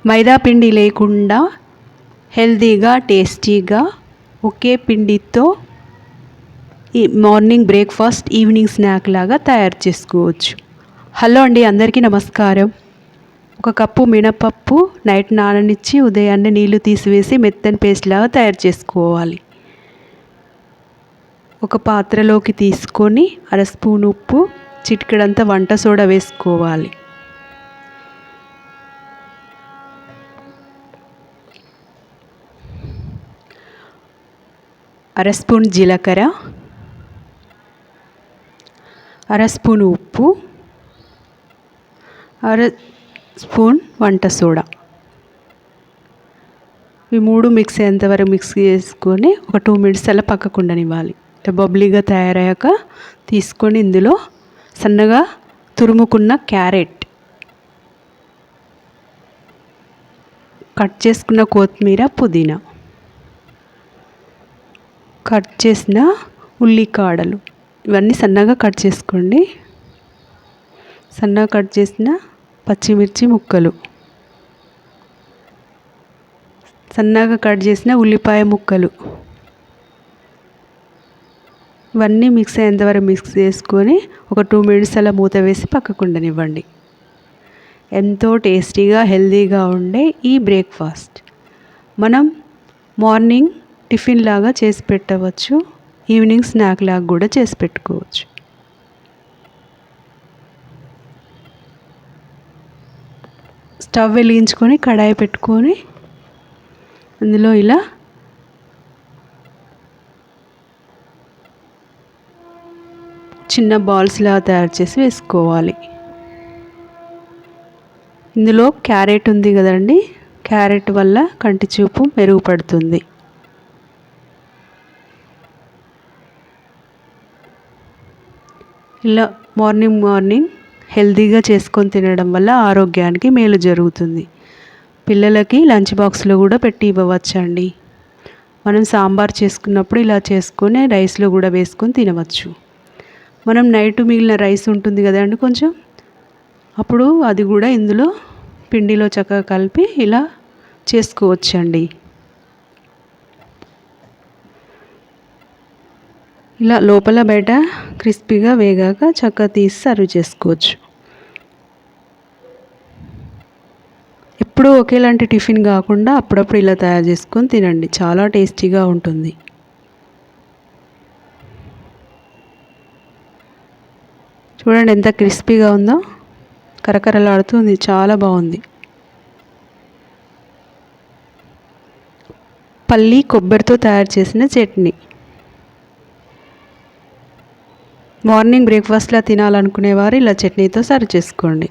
మైదా పిండి లేకుండా హెల్తీగా టేస్టీగా ఒకే పిండితో ఈ మార్నింగ్ బ్రేక్ఫాస్ట్ ఈవినింగ్ స్నాక్ లాగా తయారు చేసుకోవచ్చు. హలో అండి, అందరికీ నమస్కారం. ఒక కప్పు మినపప్పు నైట్ నాననిచ్చి ఉదయాన్నే నీళ్లు తీసివేసి మెత్తని పేస్ట్ లాగా తయారు చేసుకోవాలి. ఒక పాత్రలోకి తీసుకొని అర స్పూన్ ఉప్పు, చిటికెడంతా వంట సోడా వేసుకోవాలి. అర స్పూన్ జీలకర్ర, అర స్పూన్ ఉప్పు, అర స్పూన్ వంట సోడా, ఈ మూడు మిక్స్ అయ్యేంతవరకు మిక్స్ చేసుకొని ఒక 2 మినిట్స్ అలా పక్కకు ఉండనివ్వాలి. బబ్లీగా తయారయ్యాక తీసుకొని ఇందులో సన్నగా తురుముకున్న క్యారెట్, కట్ చేసుకున్న కొత్తిమీర, పుదీనా, కట్ చేసిన ఉల్లికాడలు ఇవన్నీ సన్నగా కట్ చేసుకోండి. సన్నగా కట్ చేసిన పచ్చిమిర్చి ముక్కలు, సన్నగా కట్ చేసిన ఉల్లిపాయ ముక్కలు, ఇవన్నీ మిక్స్ అయ్యేంతవరకు మిక్స్ చేసుకొని ఒక 2 మినిట్స్ అలా మూత వేసి పక్కకు ఉండనివ్వండి. ఎంతో టేస్టీగా హెల్తీగా ఉండే ఈ బ్రేక్ఫాస్ట్ మనం మార్నింగ్ టిఫిన్ లాగా చేసి పెట్టవచ్చు, ఈవినింగ్ స్నాక్ లాగా కూడా చేసి పెట్టుకోవచ్చు. స్టవ్ వెలిగించుకొని కడాయి పెట్టుకొని అందులో ఇలా చిన్న బాల్స్ లాగా తయారు చేసి వేసుకోవాలి. ఇందులో క్యారెట్ ఉంది కదండి, క్యారెట్ వల్ల కంటి చూపు మెరుగుపడుతుంది. ఇలా మార్నింగ్ హెల్తీగా చేసుకొని తినడం వల్ల ఆరోగ్యానికి మేలు జరుగుతుంది. పిల్లలకి లంచ్ బాక్స్లో కూడా పెట్టి ఇవ్వవచ్చండి. మనం సాంబార్ చేసుకున్నప్పుడు ఇలా చేసుకొని రైస్లో కూడా వేసుకొని తినవచ్చు. మనం నైట్ మిగిలిన రైస్ ఉంటుంది కదండి కొంచెం, అప్పుడు అది కూడా ఇందులో పిండిలో చక్కగా కలిపి ఇలా చేసుకోవచ్చండి. ఇలా లోపల బయట క్రిస్పీగా వేగాక చక్కగా తీసి సర్వ్ చేసుకోవచ్చు. ఎప్పుడూ ఒకేలాంటి టిఫిన్ కాకుండా అప్పుడప్పుడు ఇలా తయారు చేసుకొని తినండి, చాలా టేస్టీగా ఉంటుంది. చూడండి ఎంత క్రిస్పీగా ఉందో, కరకరలాడుతుంది, చాలా బాగుంది. పల్లి కొబ్బరితో తయారు చేసిన చట్నీ. మార్నింగ్ బ్రేక్ఫాస్ట్లా తినాలనుకునేవారు ఇలా చట్నీతో సర్వ్ చేసుకోండి.